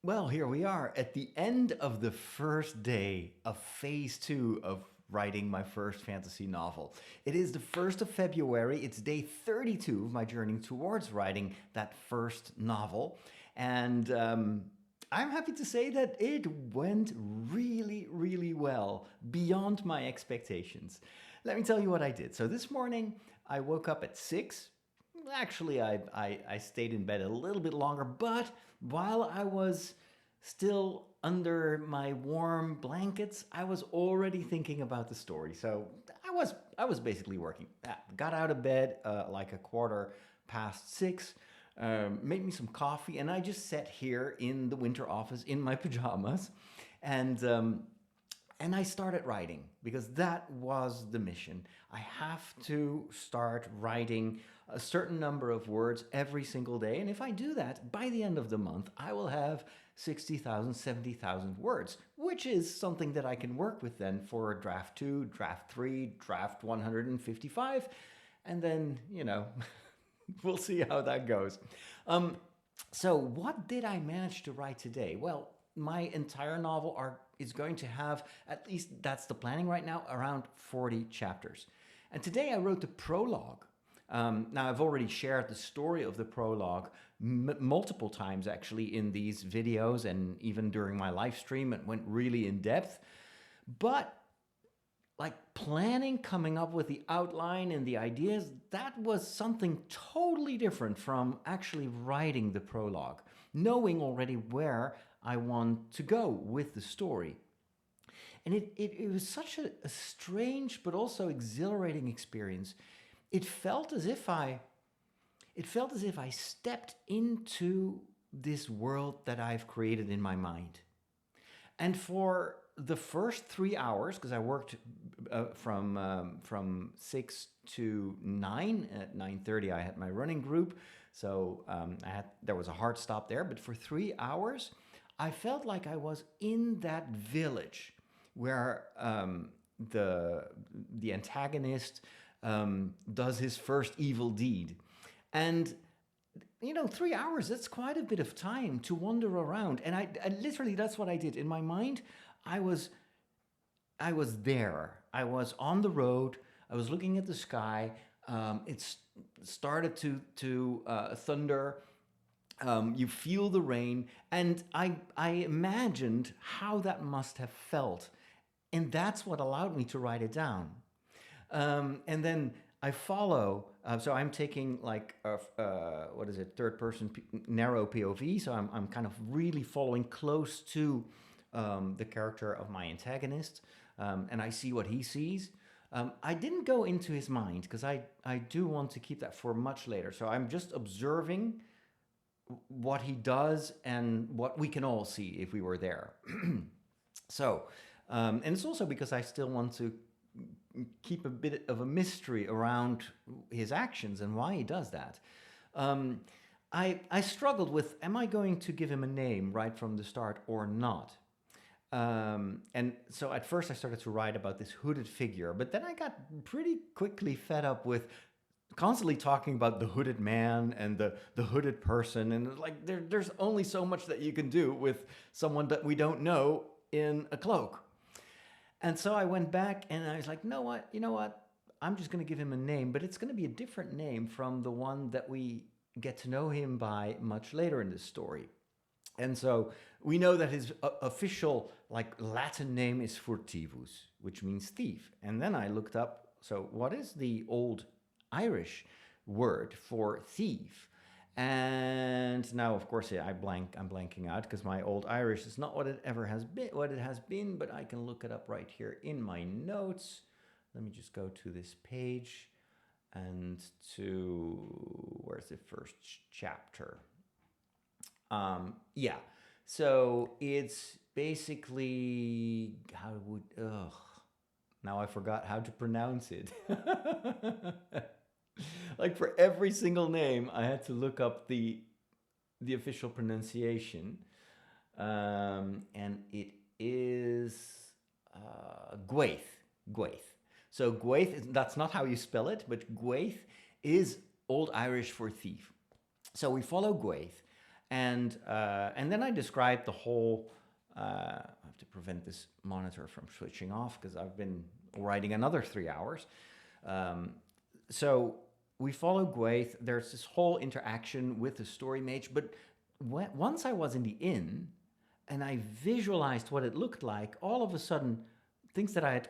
Well, here we are at the end of the first day of phase two of writing my first fantasy novel. It is the 1st of February. It's day 32 of my journey towards writing that first novel. And I'm happy to say that it went really, really well, beyond my expectations. Let me tell you what I did. So this morning, I woke up at 6. Actually, I stayed in bed a little bit longer, but while I was still under my warm blankets, I was already thinking about the story. So I was basically working. Got out of bed like a quarter past 6, made me some coffee, and I just sat here in the winter office in my pajamas, and I started writing because that was the mission. I have to start writing a certain number of words every single day. And if I do that, by the end of the month, I will have 60,000, 70,000 words, which is something that I can work with then for draft 2, draft 3, draft 155. And then, we'll see how that goes. So what did I manage to write today? Well, my entire novel is going to have, at least that's the planning right now, around 40 chapters. And today I wrote the prologue. Now, I've already shared the story of the prologue multiple times, actually, in these videos, and even during my live stream, it went really in depth. But like planning, coming up with the outline and the ideas, that was something totally different from actually writing the prologue, knowing already where I want to go with the story. And it was such a strange but also exhilarating experience. It felt as if I stepped into this world that I've created in my mind. And for the first 3 hours, because I worked from 6 to 9. At 9:30, I had my running group, so there was a hard stop there. But for 3 hours, I felt like I was in that village where the antagonist does his first evil deed. And 3 hours, that's quite a bit of time to wander around. And I literally, that's what I did. In my mind, I was there. I was on the road. I was looking at the sky. It started to thunder. You feel the rain. And I imagined how that must have felt. And that's what allowed me to write it down. And then I follow, so I'm taking like, third person narrow POV. So I'm kind of really following close to the character of my antagonist, and I see what he sees. I didn't go into his mind because I do want to keep that for much later. So I'm just observing what he does and what we can all see if we were there. So, and it's also because I still want to keep a bit of a mystery around his actions and why he does that. I struggled with, am I going to give him a name right from the start or not? And so at first I started to write about this hooded figure, but then I got pretty quickly fed up with constantly talking about the hooded man and the hooded person. And like, there's only so much that you can do with someone that we don't know in a cloak. And so I went back and I was like, you know what? I'm just going to give him a name, but it's going to be a different name from the one that we get to know him by much later in the story. And so we know that his official Latin name is Furtivus, which means thief. And then I looked up, so what is the old Irish word for thief? And now, of course, I'm blanking out because my old Irish is not what it has been, but I can look it up right here in my notes. Let me just go to this page and where's the first chapter? Yeah, so it's basically, now I forgot how to pronounce it. Like for every single name, I had to look up the official pronunciation, and it is Gwaith. So Gwaith, that's not how you spell it, but Gwaith is Old Irish for thief. So we follow Gwaith, And then I described the whole. I have to prevent this monitor from switching off because I've been writing another 3 hours. Um, so we follow Gwaith. There's this whole interaction with the story mage. But once I was in the inn and I visualized what it looked like, all of a sudden, things that I had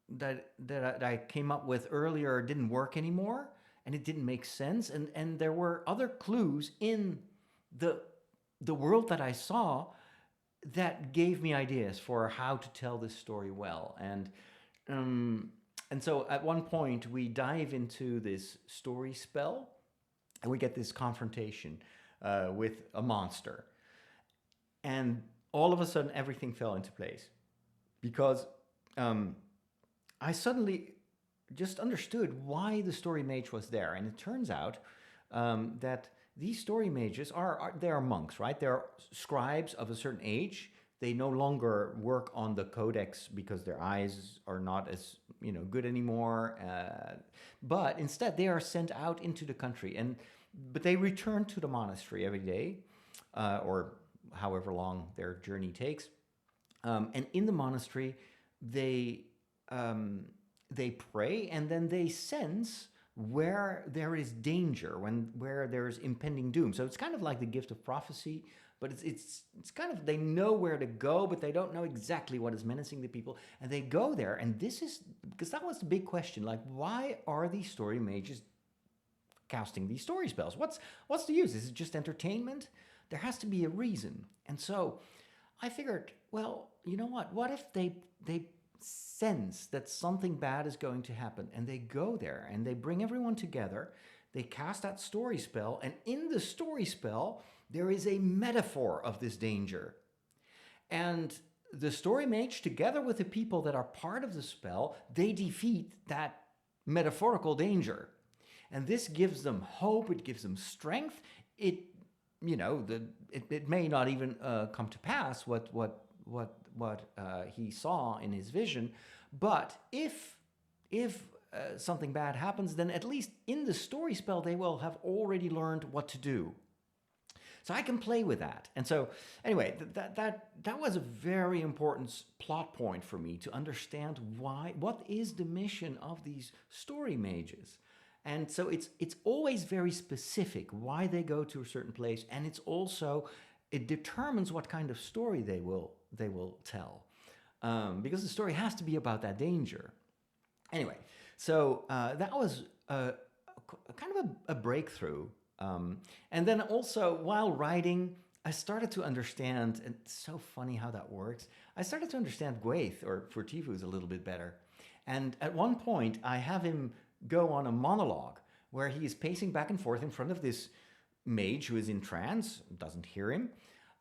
that I came up with earlier didn't work anymore, and it didn't make sense. And there were other clues in the world that I saw that gave me ideas for how to tell this story well. And so at one point we dive into this story spell, and we get this confrontation with a monster, and all of a sudden everything fell into place because I suddenly just understood why the story mage was there. And it turns out that these story mages they are monks, right? They're scribes of a certain age. They no longer work on the codex because their eyes are not as good anymore. But instead, they are sent out into the country, but they return to the monastery every day, or however long their journey takes. And in the monastery, they pray, and then they sense where there is danger, where there's impending doom. So it's kind of like the gift of prophecy, but it's kind of, they know where to go, but they don't know exactly what is menacing the people. And they go there, and this is, because that was the big question, like, why are these story mages casting these story spells? What's the use? Is it just entertainment? There has to be a reason. And so I figured, well, you know what if they sense that something bad is going to happen, and they go there and they bring everyone together, they cast that story spell, and in the story spell there is a metaphor of this danger. And the story mage, together with the people that are part of the spell, they defeat that metaphorical danger. And this gives them hope, it gives them strength. It may not even come to pass what he saw in his vision, but if something bad happens, then at least in the story spell they will have already learned what to do. So I can play with that. And so anyway, that was a very important plot point for me, to understand what is the mission of these story mages. And so it's always very specific why they go to a certain place, and it determines what kind of story they will tell, because the story has to be about that danger. Anyway, so that was kind of a breakthrough. And then also, while writing, I started to understand, and it's so funny how that works, I started to understand Gwaith, or Furtivus, a little bit better. And at one point, I have him go on a monologue where he is pacing back and forth in front of this mage who is in trance, doesn't hear him.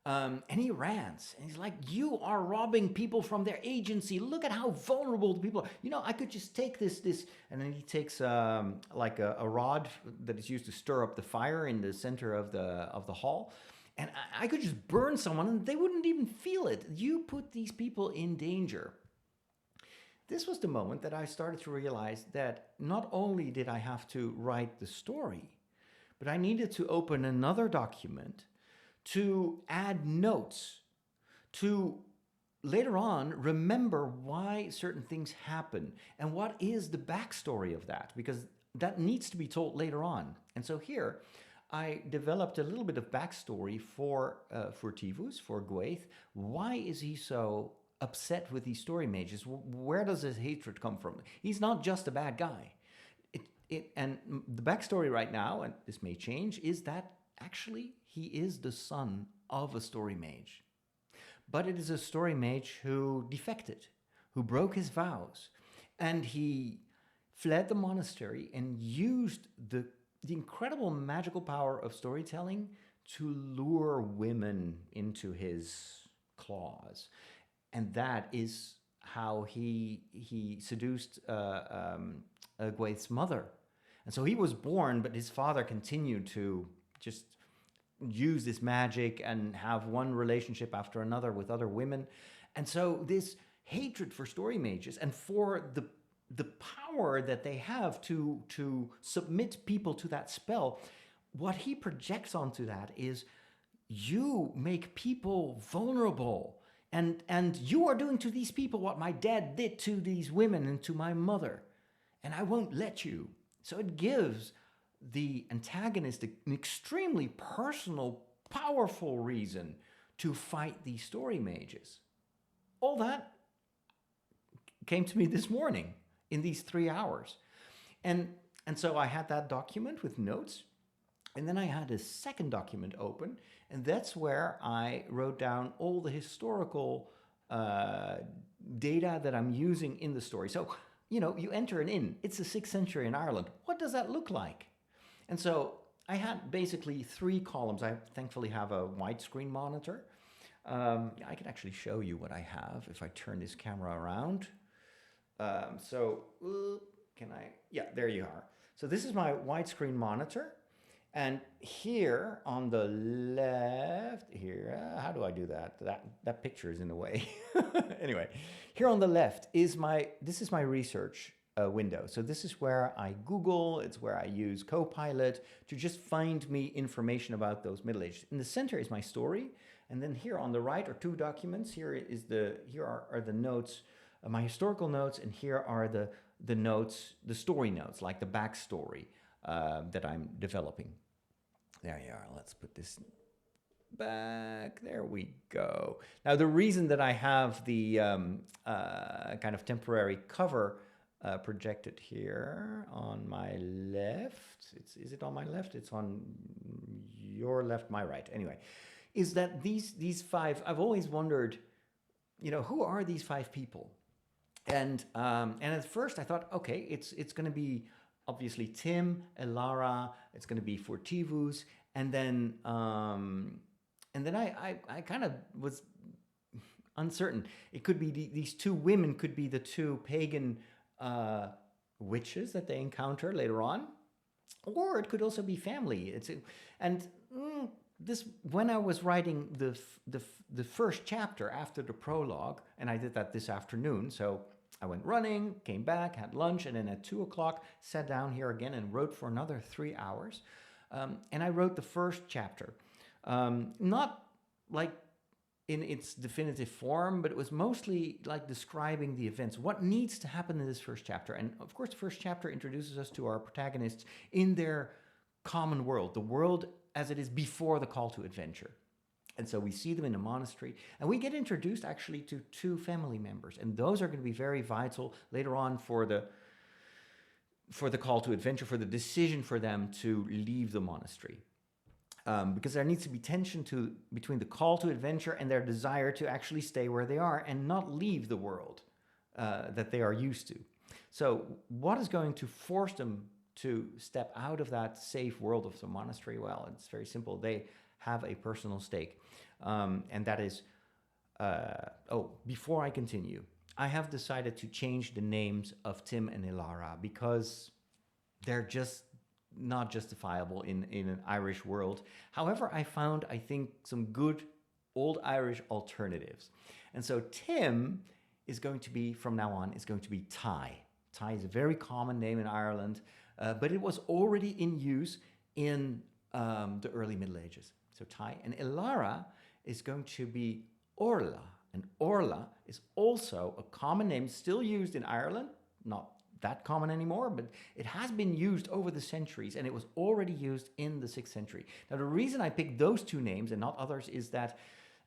And he rants, and he's like, "You are robbing people from their agency. Look at how vulnerable the people are. I could just take this," and then he takes like a rod that is used to stir up the fire in the center of the hall, and I could just burn someone, and they wouldn't even feel it. You put these people in danger. This was the moment that I started to realize that not only did I have to write the story, but I needed to open another document to add notes, to later on remember why certain things happen and what is the backstory of that, because that needs to be told later on. And so here I developed a little bit of backstory for Furtivus, for Gwaith. Why is he so upset with these story mages? Where does his hatred come from? He's not just a bad guy. And the backstory right now, and this may change, is that actually he is the son of a story mage. But it is a story mage who defected, who broke his vows, and he fled the monastery and used the incredible magical power of storytelling to lure women into his claws. And that is how he seduced Gwaith's mother. And so he was born, but his father continued to just use this magic and have one relationship after another with other women. And so this hatred for story mages and for the power that they have to submit people to that spell, what he projects onto that is you make people vulnerable. And you are doing to these people what my dad did to these women and to my mother. And I won't let you. So it gives the antagonist an extremely personal, powerful reason to fight these story mages. All that came to me this morning in these 3 hours. And and so I had that document with notes, and then I had a second document open, and that's where I wrote down all the historical data that I'm using in the story. So, you enter an inn, it's the 6th century in Ireland. What does that look like? And so I had basically 3 columns. I thankfully have a widescreen monitor. I can actually show you what I have if I turn this camera around. Can I? Yeah, there you are. So this is my widescreen monitor. And here on the left, how do I do that? That picture is in the way. Anyway, here on the left is this is my research window. So this is where I Google, it's where I use Copilot to just find me information about those Middle Ages. In the center is my story. And then here on the right are 2 documents. Here are the notes, my historical notes, and here are the notes, the story notes, like the backstory that I'm developing. There you are. Let's put this back. There we go. Now, the reason that I have the kind of temporary cover projected here on my left, is it on my left? It's on your left, my right. Anyway, is that these 5, I've always wondered, who are these 5 people? And at first I thought, okay, it's going to be obviously Tim, Elara, it's going to be Fortivus, and then I kind of was uncertain. It could be these 2 women could be the 2 pagan witches that they encounter later on, or it could also be family. This, when I was writing the first chapter after the prologue, and I did that this afternoon, so I went running, came back, had lunch, and then at 2 o'clock sat down here again and wrote for another 3 hours. And I wrote the first chapter, not like in its definitive form, but it was mostly like describing the events, what needs to happen in this first chapter. And of course, the first chapter introduces us to our protagonists in their common world, the world as it is before the call to adventure. And so we see them in a monastery, and we get introduced actually to 2 family members, and those are going to be very vital later on for the call to adventure, for the decision for them to leave the monastery. Because there needs to be tension between the call to adventure and their desire to actually stay where they are and not leave the world that they are used to. So what is going to force them to step out of that safe world of the monastery? Well, it's very simple. They have a personal stake. And that is, before I continue, I have decided to change the names of Tim and Elara because they're just not justifiable in an Irish world. However, I found, I think, some good old Irish alternatives. And so Tim is going to be, from now on, is going to be Ty. Ty is a very common name in Ireland, but it was already in use in the early Middle Ages. So Ty. And Elara is going to be Orla. And Orla is also a common name, still used in Ireland, not that common anymore, but it has been used over the centuries, and it was already used in the 6th century. Now, the reason I picked those 2 names and not others is that,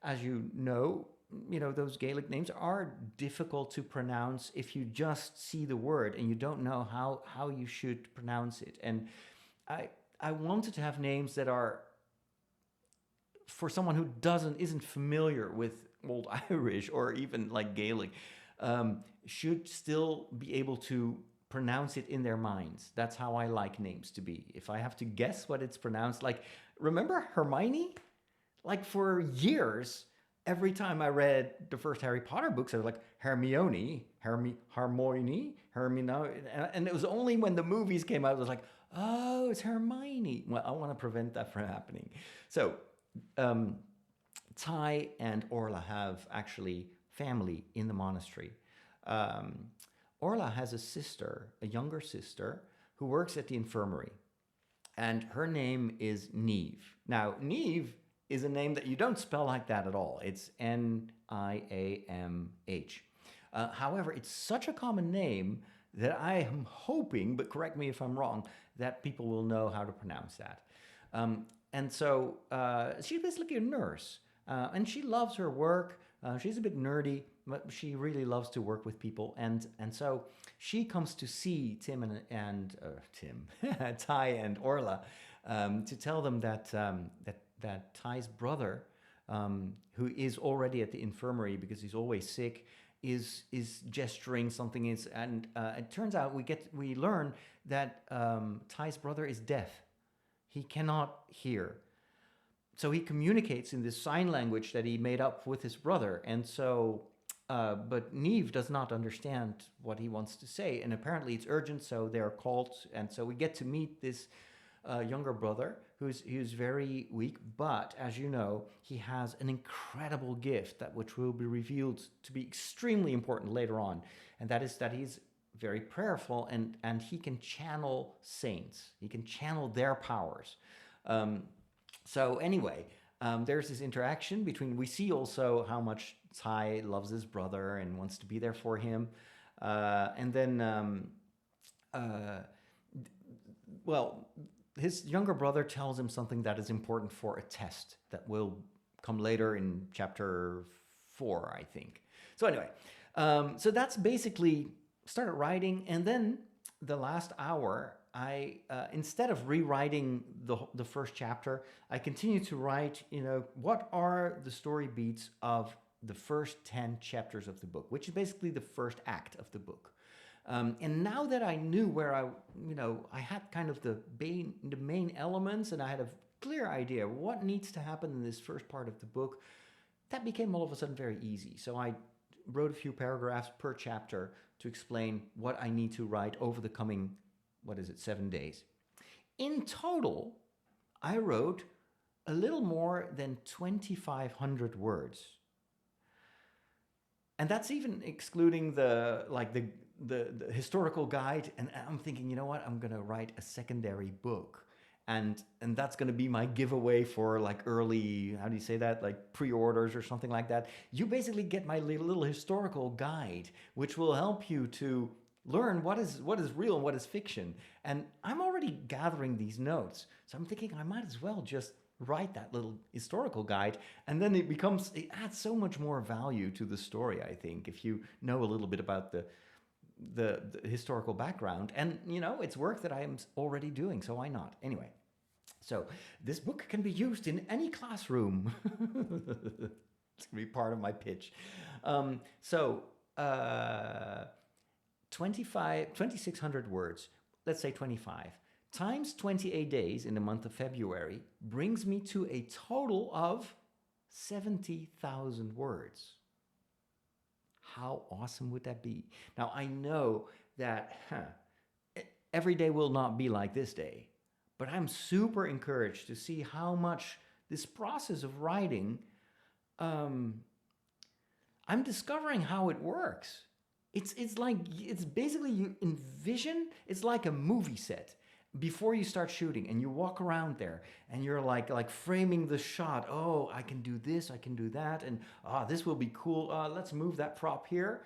as you know, those Gaelic names are difficult to pronounce if you just see the word and you don't know how you should pronounce it. And I wanted to have names that are, for someone who isn't familiar with Old Irish or even like Gaelic, should still be able to pronounce it in their minds. That's how I like names to be. If I have to guess what it's pronounced, like, remember Hermione? Like, for years, every time I read the first Harry Potter books, I was like, Hermione, Hermione, and it was only when the movies came out, I was like, oh, it's Hermione. Well, I want to prevent that from happening. So, Ty and Orla have actually family in the monastery. Orla has a sister, a younger sister, who works at the infirmary. And her name is Neve. Now, Neve is a name that you don't spell like that at all. It's Niamh. However, it's such a common name that I am hoping, but correct me if I'm wrong, that people will know how to pronounce that. And so she's basically a nurse, and she loves her work. She's a bit nerdy, but she really loves to work with people. And so she comes to see Tim and Ty and Orla, to tell them that that Ty's brother, who is already at the infirmary because he's always sick, is gesturing something. And it turns out we learn that Ty's brother is deaf. He cannot hear. So he communicates in this sign language that he made up with his brother. And so, but Neve does not understand what he wants to say. And apparently it's urgent, so they're called. And so we get to meet this younger brother who's very weak. But as you know, he has an incredible gift which will be revealed to be extremely important later on. And that is that he's very prayerful, and he can channel saints. He can channel their powers. So anyway, there's this interaction between. We see also how much Ty loves his brother and wants to be there for him, and then, well, his younger brother tells him something that is important for a test that will come later in chapter 4, I think. So anyway, so that's basically. Started writing, and then the last hour, I instead of rewriting the first chapter, I continued to write. What are the story beats of the first 10 chapters of the book, which is basically the first act of the book. And now that I knew where I had kind of the main elements, and I had a clear idea what needs to happen in this first part of the book, that became all of a sudden very easy. So I wrote a few paragraphs per chapter to explain what I need to write over the coming, 7 days. In total, I wrote a little more than 2,500 words. And that's even excluding the historical guide. And I'm thinking, you know what? I'm going to write a secondary book. And that's going to be my giveaway for early, how do you say that? Pre-orders or something like that. You basically get my little historical guide, which will help you to learn what is real and what is fiction. And I'm already gathering these notes. So I'm thinking I might as well just write that little historical guide. And then it adds so much more value to the story, I think, if you know a little bit about the historical background. And, it's work that I am already doing, so why not? Anyway. So this book can be used in any classroom. It's going to be part of my pitch. 2,600 words, let's say 25, times 28 days in the month of February brings me to a total of 70,000 words. How awesome would that be? Now, I know that every day will not be like this day. But I'm super encouraged to see how much this process of writing, I'm discovering how it works. It's basically you envision, it's like a movie set before you start shooting, and you walk around there and you're like framing the shot. Oh, I can do this, I can do that, and this will be cool. Let's move that prop here.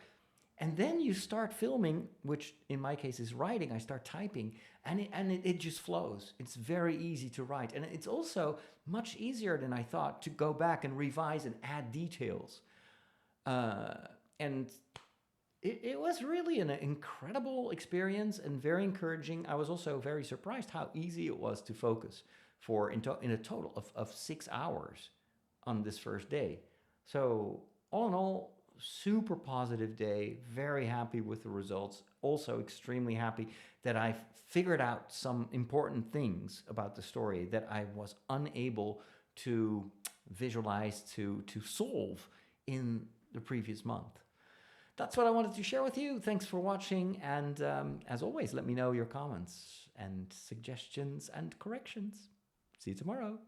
And then you start filming, which in my case is writing. I start typing, and it just flows. It's very easy to write. And it's also much easier than I thought to go back and revise and add details. And it was really an incredible experience and very encouraging. I was also very surprised how easy it was to focus in a total of 6 hours on this first day. So all in all, super positive day, very happy with the results. Also extremely happy that I figured out some important things about the story that I was unable to visualize, to solve in the previous month. That's what I wanted to share with you. Thanks for watching, and as always, let me know your comments and suggestions and corrections. See you tomorrow.